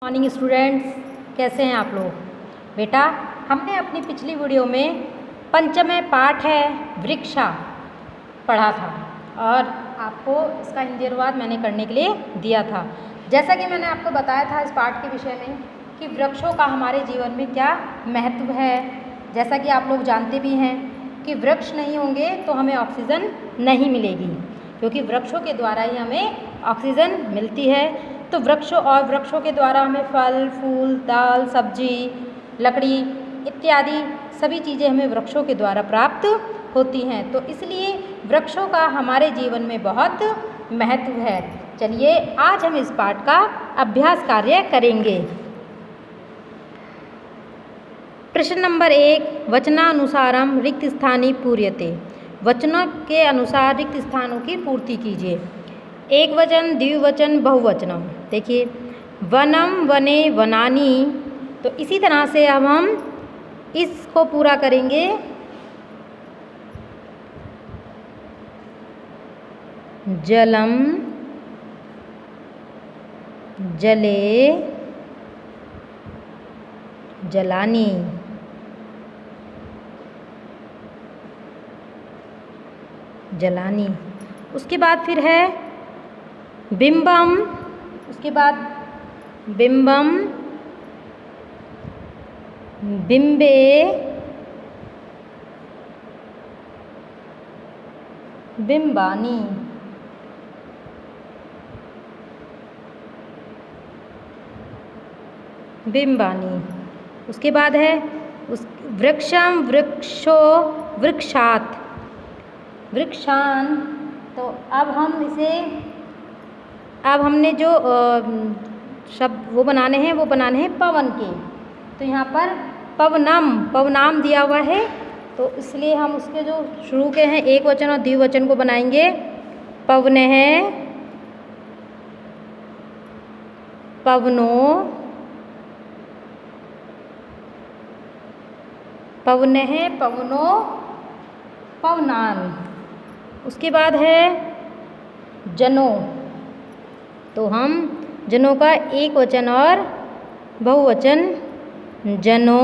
Morning students, कैसे हैं आप लोग। बेटा, हमने अपनी पिछली वीडियो में पंचम पाठ है वृक्षा पढ़ा था और आपको इसका हिंदी अनुवाद मैंने करने के लिए दिया था। जैसा कि मैंने आपको बताया था इस पाठ के विषय में कि वृक्षों का हमारे जीवन में क्या महत्व है। जैसा कि आप लोग जानते भी हैं कि वृक्ष नहीं होंगे तो हमें ऑक्सीजन नहीं मिलेगी, क्योंकि वृक्षों के द्वारा ही हमें ऑक्सीजन मिलती है। तो वृक्षों के द्वारा हमें फल, फूल, दाल, सब्जी, लकड़ी इत्यादि सभी चीज़ें हमें वृक्षों के द्वारा प्राप्त होती हैं। तो इसलिए वृक्षों का हमारे जीवन में बहुत महत्व है। चलिए आज हम इस पाठ का अभ्यास कार्य करेंगे। प्रश्न नंबर 1, वचनानुसारम रिक्त स्थानी पूर्यते। वचनों के अनुसार रिक्त स्थानों की पूर्ति कीजिए। एक वचन, द्विवचन, बहुवचनम। देखिए, वनम, वने, वनानी। तो इसी तरह से अब हम इसको पूरा करेंगे। जलम, जले, जलानी। जलानी। उसके बाद फिर है बिंबम। उसके बाद बिंबम, बिंबे, बिंबानी। बिंबानी। उसके बाद है वृक्षम, वृक्षो, वृक्षात, वृक्षान। तो अब हमने जो शब्द वो बनाने हैं पवन के। तो यहाँ पर पवनम, पवनाम दिया हुआ है, तो इसलिए हम उसके जो शुरू के हैं एक वचन और द्विवचन को बनाएंगे। पवन है, पवनो, पवन है, पवनो, पवनान। उसके बाद है जनो। तो हम जनों का एक वचन और बहुवचन जनो,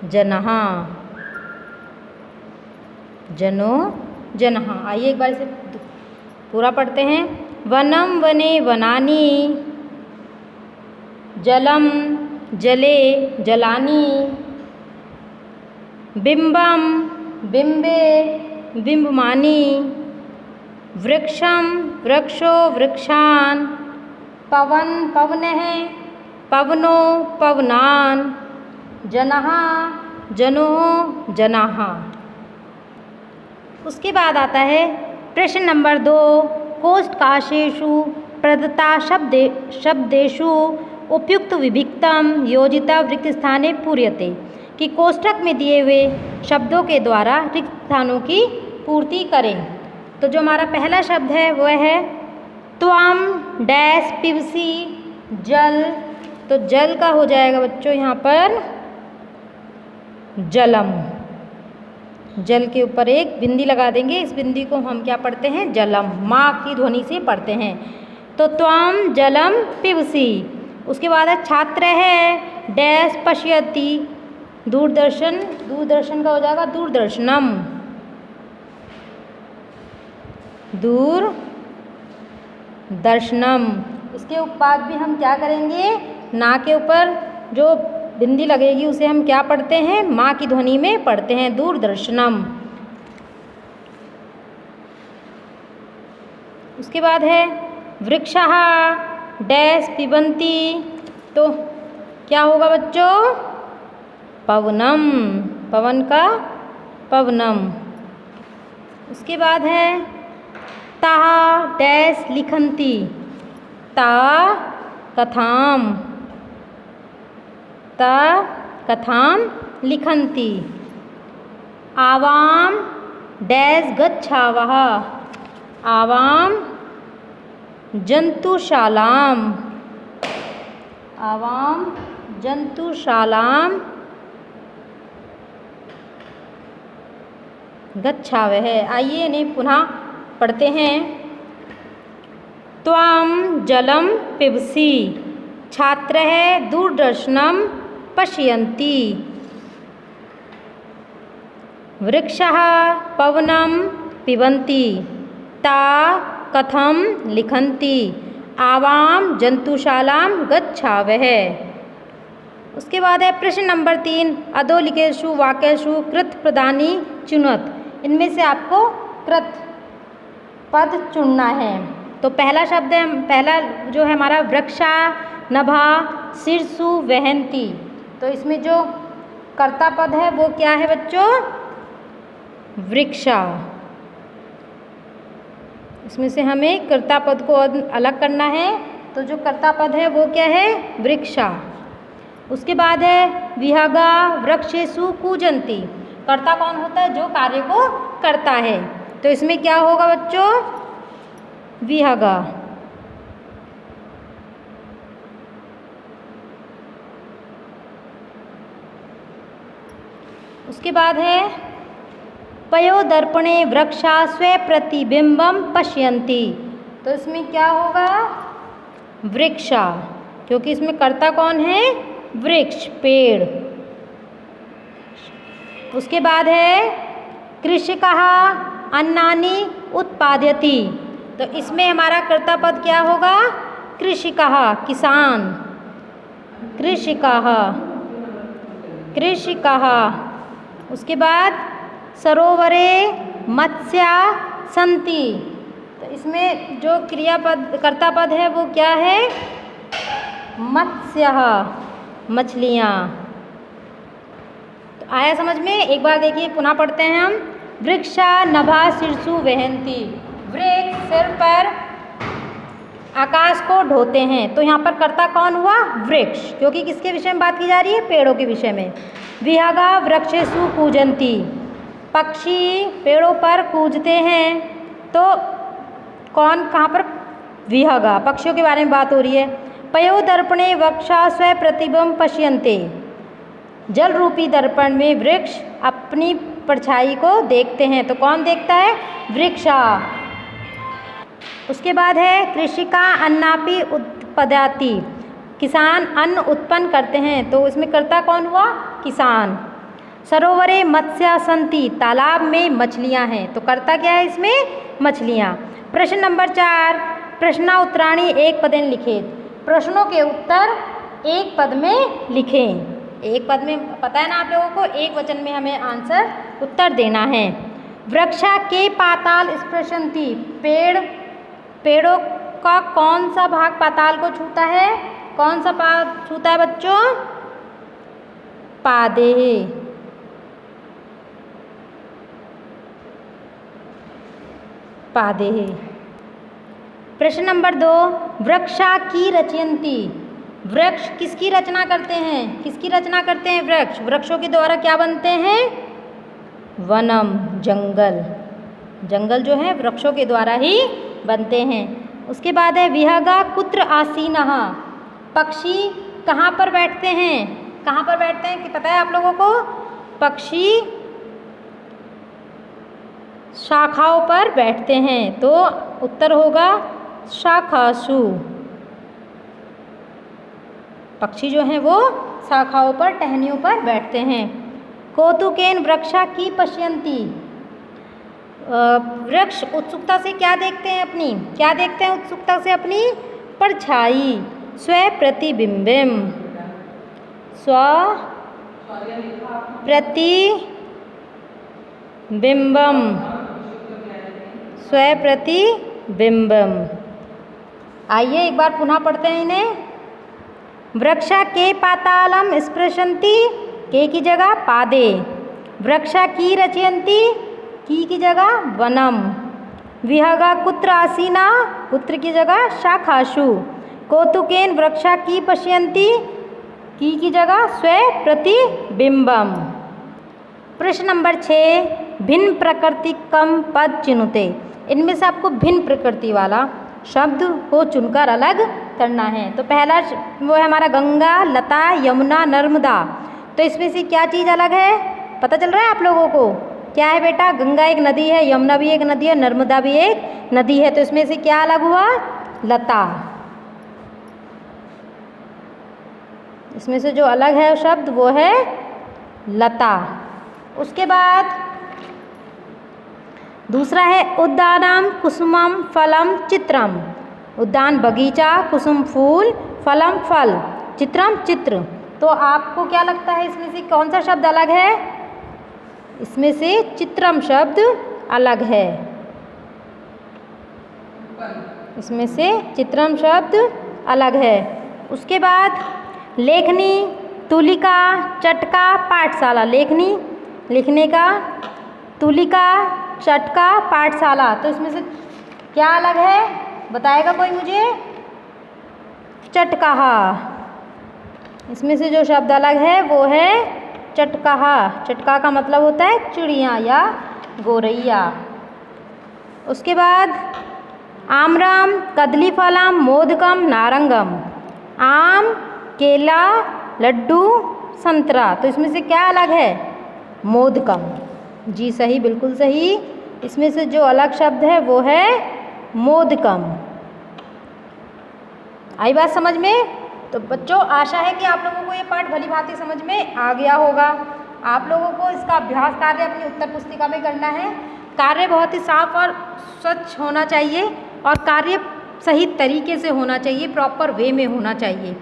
जनहा, जनो, जनहा। आइए एक बार इसे पूरा पढ़ते हैं। वनम, वने, वनानी। जलम, जले, जलानी। बिंबम, बिंबे, बिंबमानी। वृक्षम, वृक्षो, वृक्षान। पवन, पवनः, पवनो, पवनान। जनः, जनो, जनाः। उसके बाद आता है प्रश्न नंबर 2, कोष्ठकाशेषु प्रदत्ता शब्देषु उपयुक्त विभक्तम योजिता रिक्त स्थाने पूर्यते। कि कोष्ठक में दिए हुए शब्दों के द्वारा रिक्त स्थानों की पूर्ति करें। तो जो हमारा पहला शब्द है वह है त्वम डैश पिबसी जल। तो जल का हो जाएगा बच्चों यहाँ पर जलम। जल के ऊपर एक बिंदी लगा देंगे। इस बिंदी को हम क्या पढ़ते हैं? जलम। माँ की ध्वनि से पढ़ते हैं। तो त्वम जलम पिबसी। उसके बाद है छात्र है डैश पश्यति दूरदर्शन। दूरदर्शन का हो जाएगा दूरदर्शनम। दूरदर्शनम। इसके बाद भी हम क्या करेंगे? ना के ऊपर जो बिंदी लगेगी उसे हम क्या पढ़ते हैं? माँ की ध्वनि में पढ़ते हैं दूरदर्शनम। उसके बाद है वृक्षः डैश पिबन्ति। तो क्या होगा बच्चों? पवनम। पवन का पवनम। उसके बाद है ताः डैश लिखन्ति। ता कथाम। ता कथाम लिखन्ति। आवाम डैश गच्छावः। आवाम जंतुशालाम। आवाम जंतुशालाम गच्छावः। आइए इन्हें पुनः पढ़ते हैं। त्वं जलं पिबसि, छात्रः दूरदर्शनं पश्यन्ति, वृक्षः पवनं पिबन्ति, ता कथं लिखन्ति, आवां जंतुशालां गच्छावः। उसके बाद है प्रश्न नंबर 3, अधोलिखितेषु वाक्येषु कृत पदानि चुनत। इनमें से आपको कृत पद चुनना है। तो पहला शब्द है, पहला जो है हमारा वृक्षा नभा शीर्षु वहन्ति। तो इसमें जो कर्ता पद है वो क्या है बच्चों? वृक्षा। इसमें से हमें कर्ता पद को अलग करना है। तो जो कर्ता पद है वो क्या है? वृक्षा। उसके बाद है विहगा वृक्षेषु कूजन्ति। कर्ता कौन होता है? जो कार्य को करता है। तो इसमें क्या होगा बच्चों? विहगा। उसके बाद है पयोदर्पणे वृक्षा स्वप्रतिबिंबं पश्यन्ति। तो इसमें क्या होगा? वृक्षा, क्योंकि इसमें कर्ता कौन है? वृक्ष, पेड़। उसके बाद है कृषिकः अन्नानि उत्पादयति। तो इसमें हमारा कर्ता पद क्या होगा? कृषिकः, किसान। कृषिकः, कृषिकः। उसके बाद सरोवरे मत्स्या सन्ति। तो इसमें जो क्रियापद कर्ता पद है वो क्या है? मत्स्यः, मछलियाँ। तो आया समझ में? एक बार देखिए, पुनः पढ़ते हैं हम। वृक्षा नभा शीर्षु वहन्ति। वृक्ष सिर पर आकाश को ढोते हैं। तो यहाँ पर कर्ता कौन हुआ? वृक्ष, क्योंकि किसके विषय में बात की जा रही है? पेड़ों के विषय में। विहगा वृक्षेषु कूजन्ति। पक्षी पेड़ों पर कूजते हैं। तो कौन, कहाँ पर? विहगा, पक्षियों के बारे में बात हो रही है। पयोदर्पणे वृक्षा स्वप्रतिबिंबं पश्यन्ते। जल रूपी दर्पण में वृक्ष अपनी परछाई को देखते हैं। तो कौन देखता है? वृक्षा। उसके बाद है कृषिका अन्नापि उत्पद्यति। किसान अन्न उत्पन्न करते हैं। तो इसमें कर्ता कौन हुआ? किसान। सरोवरे मत्स्या सन्ति। तालाब में मछलियां हैं। तो कर्ता क्या है इसमें? मछलियां। प्रश्न नंबर 4, प्रश्नोत्तराणि एक पदेन लिखेत। प्रश्नों के उत्तर एक पद में लिखें। एक पद में पता है ना आप लोगों को, एक वचन में हमें आंसर उत्तर देना है। वृक्षा के पाताल स्पृशन्ति। पेड़ों का कौन सा भाग पाताल को छूता है? कौन सा भाग छूता है बच्चों? पादेह। पादेह। प्रश्न नंबर 2, वृक्षा की रचयन्ति। वृक्ष किसकी रचना करते हैं? किसकी रचना करते हैं वृक्ष? वृक्षों के द्वारा क्या बनते हैं? वनम, जंगल। जंगल जो है वृक्षों के द्वारा ही बनते हैं। उसके बाद है विहगा कुत्र आसीनः। पक्षी कहाँ पर बैठते हैं? कहाँ पर बैठते हैं कि पता है आप लोगों को? पक्षी शाखाओं पर बैठते हैं। तो उत्तर होगा शाखासु। पक्षी जो हैं वो शाखाओं पर, टहनियों पर बैठते हैं। कौतुकेन वृक्षा की पश्यन्ति। वृक्ष उत्सुकता से क्या देखते हैं? अपनी क्या देखते हैं उत्सुकता से? अपनी परछाई। स्वप्रतिबिंबं। स्वप्रतिबिंबं। स्वप्रतिबिंबं। आइए एक बार पुनः पढ़ते हैं इन्हें। वृक्षा के पातालम स्पृशन्ति। के की जगह पादे। वृक्षा की रचयन्ति। की जगह वनम। विहगा कुत्र आसीना। कुत्र की जगह शाखासु। कौतुकेन वृक्षा की पश्यन्ति। की जगह स्वप्रतिबिंबम। प्रश्न नंबर 6, भिन्न प्रकृतिकम पद चिनुते। इनमें से आपको भिन्न प्रकृति वाला शब्द को चुनकर अलग करना है। तो पहला वो है हमारा गंगा, लता, यमुना, नर्मदा। तो इसमें से क्या चीज़ अलग है? पता चल रहा है आप लोगों को? क्या है बेटा? गंगा एक नदी है, यमुना भी एक नदी है, नर्मदा भी एक नदी है। तो इसमें से क्या अलग हुआ? लता। इसमें से जो अलग है शब्द वो है लता। उसके बाद दूसरा है उद्यानम कुसुमम फलम चित्रम। उद्यान बगीचा, कुसुम फूल, फलम फल, चित्रम चित्र। तो आपको क्या लगता है इसमें से कौन सा शब्द अलग है? इसमें से चित्रम शब्द अलग है। इसमें से चित्रम शब्द अलग है। उसके बाद लेखनी, तुलिका, चटका, पाठशाला। लेखनी लिखने का, तुलिका चटका, पाठशाला। तो इसमें से क्या अलग है बताएगा कोई मुझे? चटकहा। इसमें से जो शब्द अलग है वो है चटकहा। चटका का मतलब होता है चिड़िया या गोरैया। उसके बाद आम्रम, कदली फलम, मोदकम, नारंगम। आम, केला, लड्डू, संतरा। तो इसमें से क्या अलग है? मोदकम। जी सही, बिल्कुल सही। इसमें से जो अलग शब्द है वो है मोदकम। आई बात समझ में? तो बच्चों आशा है कि आप लोगों को ये पाठ भली भांति समझ में आ गया होगा। आप लोगों को इसका अभ्यास कार्य अपनी उत्तर पुस्तिका में करना है। कार्य बहुत ही साफ और स्वच्छ होना चाहिए और कार्य सही तरीके से होना चाहिए, प्रॉपर वे में होना चाहिए।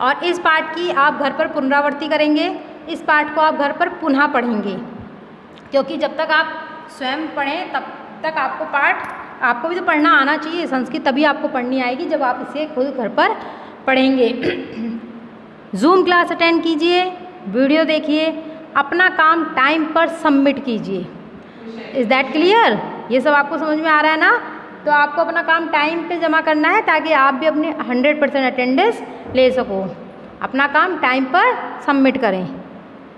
और इस पाठ की आप घर पर पुनरावृत्ति करेंगे। इस पाठ को आप घर पर पुनः पढ़ेंगे, क्योंकि जब तक आप स्वयं पढ़ें तब तक आपको भी तो पढ़ना आना चाहिए संस्कृत, तभी आपको पढ़नी आएगी जब आप इसे खुद घर पर पढ़ेंगे। जूम क्लास अटेंड कीजिए, वीडियो देखिए, अपना काम टाइम पर सबमिट कीजिए। Is that clear? ये सब आपको समझ में आ रहा है ना? तो आपको अपना काम टाइम पे जमा करना है ताकि आप भी अपने 100% अटेंडेंस ले सको। अपना काम टाइम पर सबमिट करें।